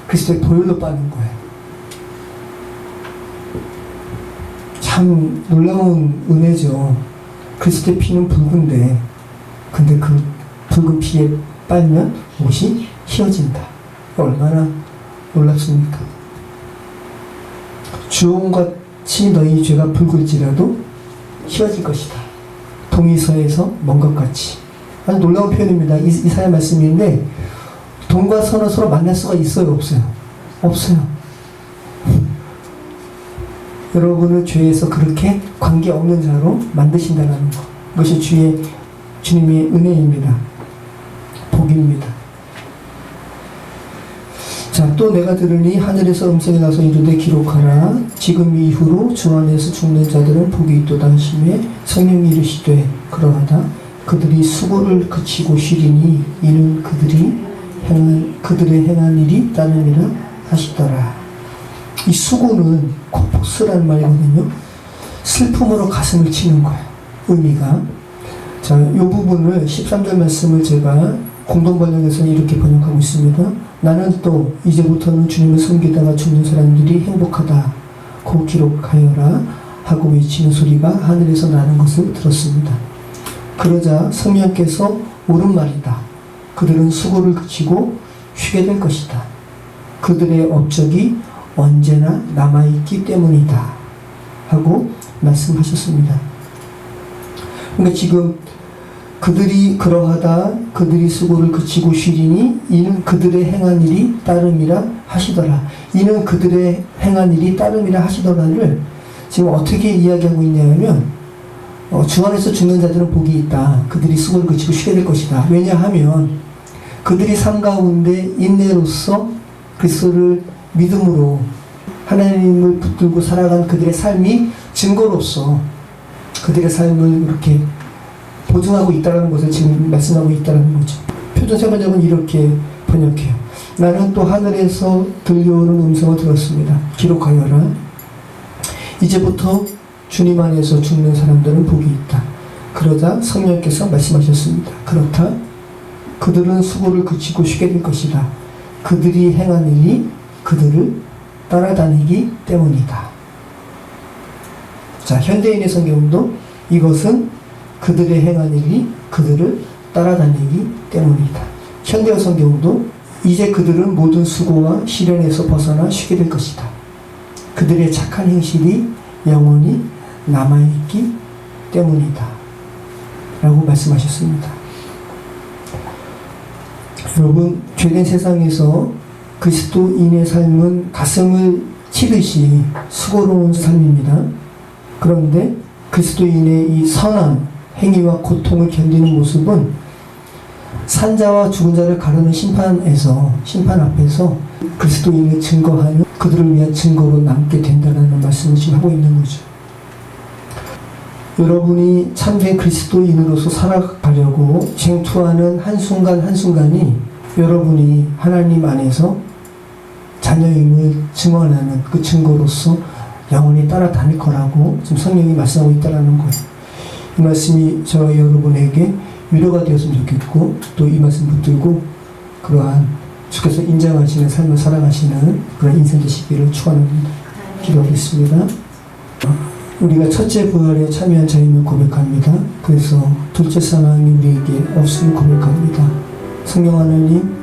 그리스도의 보혈로 빠는 거예요. 참 놀라운 은혜죠. 그리스도의 피는 붉은데, 근데 그 붉은 피에 빨면 옷이 휘어진다. 얼마나 놀랍습니까? 주홍같이 너희 죄가 붉을지라도 휘어질 것이다. 동이서에서 먼 것 같이. 아주 놀라운 표현입니다. 이사야 말씀인데 돈과 선은 서로 만날 수가 있어요, 없어요? 없어요. 여러분을 죄에서 그렇게 관계없는 자로 만드신다는 것. 그것이 주님의 은혜입니다. 복입니다. 자, 또 내가 들으니 하늘에서 음성이 나서 이르되 기록하라. 지금 이후로 주 안에서 죽는 자들은 복이 있도다 하시매 성령이 이르시되 그러하다. 그들이 수고를 그치고 쉬리니 이는 그들의 행한 일이 따름이라 하시더라. 이 수고는 코포스라는 말이거든요. 슬픔으로 가슴을 치는 거예요. 의미가. 자, 이 부분을 13절 말씀을 제가 공동번역에서는 이렇게 번역하고 있습니다. 나는 또 이제부터는 주님을 섬기다가 죽는 사람들이 행복하다고 기록하여라 하고 외치는 소리가 하늘에서 나는 것을 들었습니다. 그러자 성령께서 옳은 말이다. 그들은 수고를 그치고 쉬게 될 것이다. 그들의 업적이 언제나 남아있기 때문이다 하고 말씀하셨습니다. 그러니까 지금 그들이 그러하다. 그들이 수고를 그치고 쉬리니 이는 그들의 행한 일이 따름이라 하시더라. 이는 그들의 행한 일이 따름이라 하시더라를 지금 어떻게 이야기하고 있냐면 주 안에서 죽는 자들은 복이 있다. 그들이 수고를 그치고 쉬게 될 것이다. 왜냐하면 그들이 삶 가운데 인내로서 그리스도를 믿음으로 하나님을 붙들고 살아간 그들의 삶이 증거로서 그들의 삶을 이렇게 보증하고 있다는 것을 지금 말씀하고 있다는 거죠. 표준세번역은 이렇게 번역해요. 나는 또 하늘에서 들려오는 음성을 들었습니다. 기록하여라. 이제부터 주님 안에서 죽는 사람들은 복이 있다. 그러자 성령께서 말씀하셨습니다. 그렇다. 그들은 수고를 그치고 쉬게 될 것이다. 그들이 행한 일이 그들을 따라다니기 때문이다. 자, 현대인의 성경도 이것은 그들의 행한 일이 그들을 따라다니기 때문이다. 현대어 성경도 이제 그들은 모든 수고와 시련에서 벗어나 쉬게 될 것이다. 그들의 착한 행실이 영원히 남아있기 때문이다. 라고 말씀하셨습니다. 여러분, 죄된 세상에서 그리스도인의 삶은 가슴을 치듯이 수고로운 삶입니다. 그런데 그리스도인의 이 선한 행위와 고통을 견디는 모습은 산자와 죽은 자를 가르는 심판 앞에서 그리스도인을 증거하는 그들을 위한 증거로 남게 된다는 말씀을 지금 하고 있는 거죠. 여러분이 참된 그리스도인으로서 살아가려고 쟁투하는 한순간 한순간이 여러분이 하나님 안에서 자녀임을 증언하는 그 증거로서 영원히 따라다닐 거라고 지금 성령이 말씀하고 있다는 거예요. 이 말씀이 저 여러분에게 위로가 되었으면 좋겠고 또 이 말씀 붙들고 그러한 주께서 인정하시는 삶을 살아가시는 그런 인생 되시기를 축원합니다. 기도하겠습니다. 우리가 첫째 부활에 참여한 자임을 고백합니다. 그래서 둘째 상황이 우리에게 없음을 고백합니다. 성령 하나님,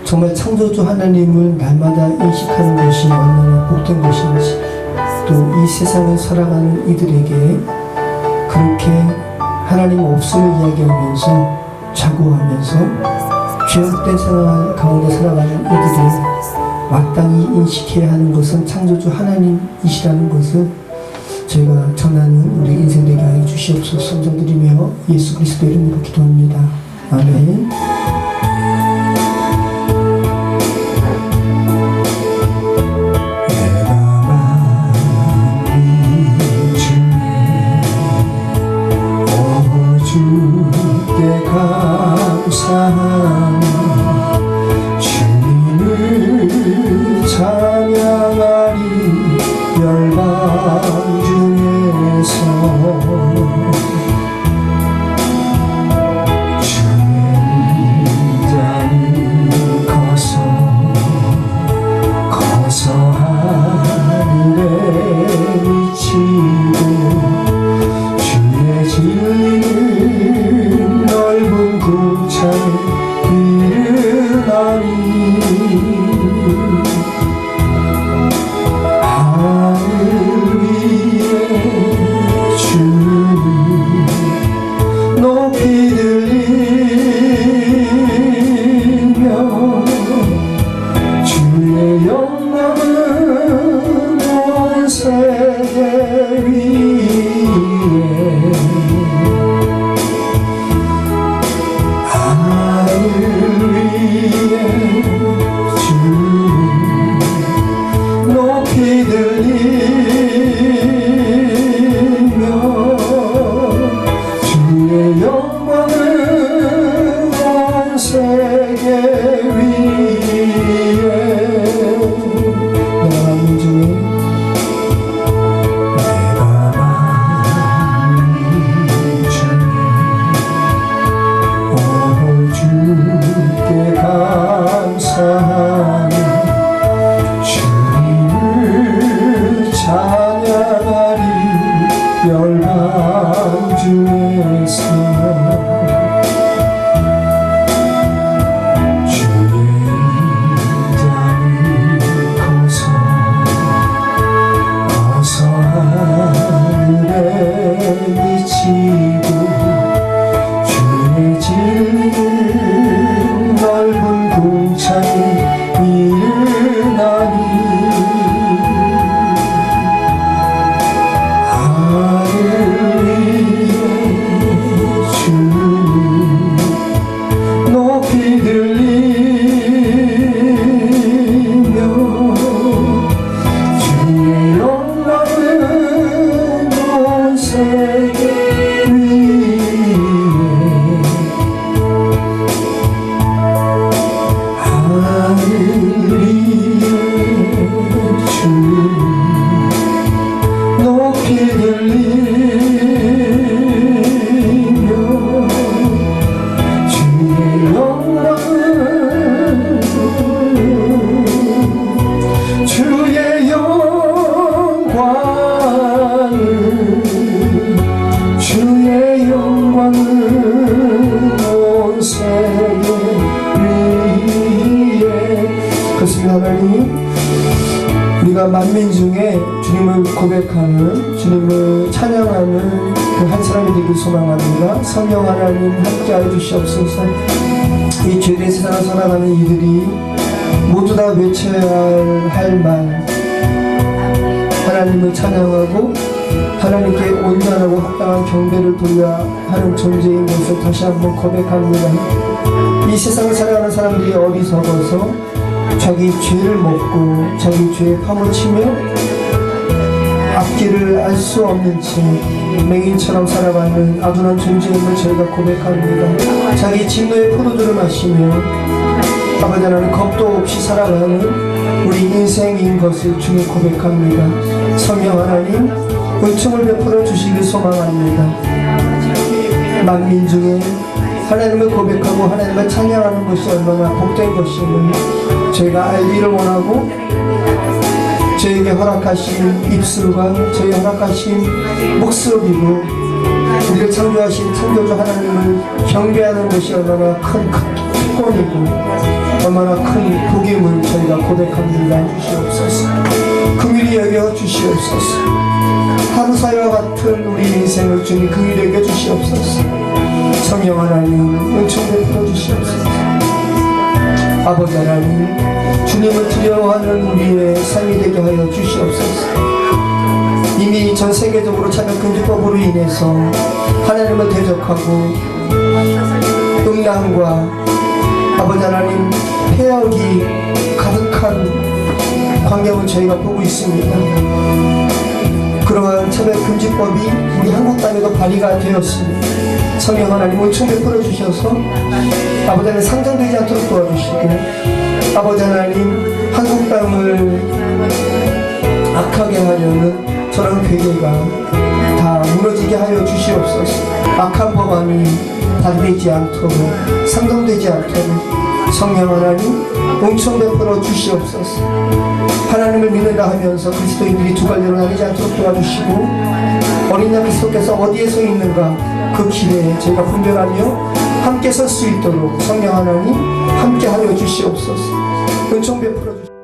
정말 창조주 하나님을 날마다 인식하는 것이 얼마나 복된 것인지, 또 이 세상을 살아가는 이들에게 그렇게 하나님 없음을 이야기하면서 자고하면서 죄악된 생활 가운데 살아가는 이들이 마땅히 인식해야 하는 것은 창조주 하나님이시라는 것을 저희가 전하는 우리 인생 되게 하여 주시옵소서. 감사드리며 예수 그리스도 이름으로 기도합니다. 아멘. 주님을 찬양하리 열방 중에서 주님 감사하니 주님을 찬양하리 열방 중에서 주의 인자를 거서 하늘에 미치고 주의 지는 넓은 궁창에 이르나니 하늘 위에 주님 높이 들리며 주의 영광은 온 세계 위에 하늘 위에 주님 높이 들리며 주의 영광을 주의 영광을 주의 영광을 온 세계 위에 그렇습니다. 하나님, 우리가 만민 중에 주님을 고백하는, 주님을 찬양하는 그 한 사람이 되길 소망합니다. 성령 하나님 함께하여 주시옵소서. 이 죄된 세상을 살아가는 이들이 모두 다 외쳐야 할 말, 하나님을 찬양하고 하나님께 온전하고 합당한 경배를 돌려야 하는 존재인 것을 다시 한번 고백합니다. 이 세상을 살아가는 사람들이 어리석어서 자기 죄를 먹고 자기 죄에 파묻히며 앞길을 알 수 없는 채 맹인처럼 살아가는 아둔한 존재임을 저희가 고백합니다. 자기 진노의 포도주를 마시며 아버지 하나님 겁도 없이 살아가는 우리 인생인 것을 주님 고백합니다. 성령 하나님 은총을 베풀어 주시길 소망합니다. 만민 중에 하나님을 고백하고 하나님을 찬양하는 것이 얼마나 복된 것임을 저희가 알기를 원하고, 저에게 허락하신 입술과 저에게 허락하신 목소리로 우리를 창조하신 창조주 하나님을 경배하는 것이 얼마나 큰 특권이고 얼마나 큰 복임을 저희가 고백합니다. 주시옵소서. 긍휼히 여겨 주시옵소서. 하루 사이와 같은 우리 인생을 주님 긍휼히 여겨 주시옵소서. 성령 하나님 은총 베풀어 주시옵소서. 아버지 하나님, 주님을 두려워하는 우리의 삶이 되게 하여 주시옵소서. 이미 전 세계적으로 차별금지법으로 인해서 하나님을 대적하고 음란과 아버지 하나님 폐역이 가득한 광경을 저희가 보고 있습니다. 그러한 차별금지법이 우리 한국 땅에도 발의가 되었습니다. 성령 하나님 은총 베풀어 주셔서 아버지 하나님 상정되지 않도록 도와주시고, 아버지 하나님 한국 땅을 악하게 하려는 저런 괴계가 다 무너지게 하여 주시옵소서. 악한 법안이 발의되지 않도록, 상정되지 않도록 성령 하나님 은총 베풀어 주시옵소서. 하나님을 믿는다 하면서 그리스도인들이 두 갈래로 나뉘지 않도록 도와주시고, 어린 양 그리스도께서 어디에 서 있는가 그 길에 저희가 분별하며 함께 설 수 있도록 성령 하나님 함께 하여 주시옵소서. 은총 베풀어 주시옵소서.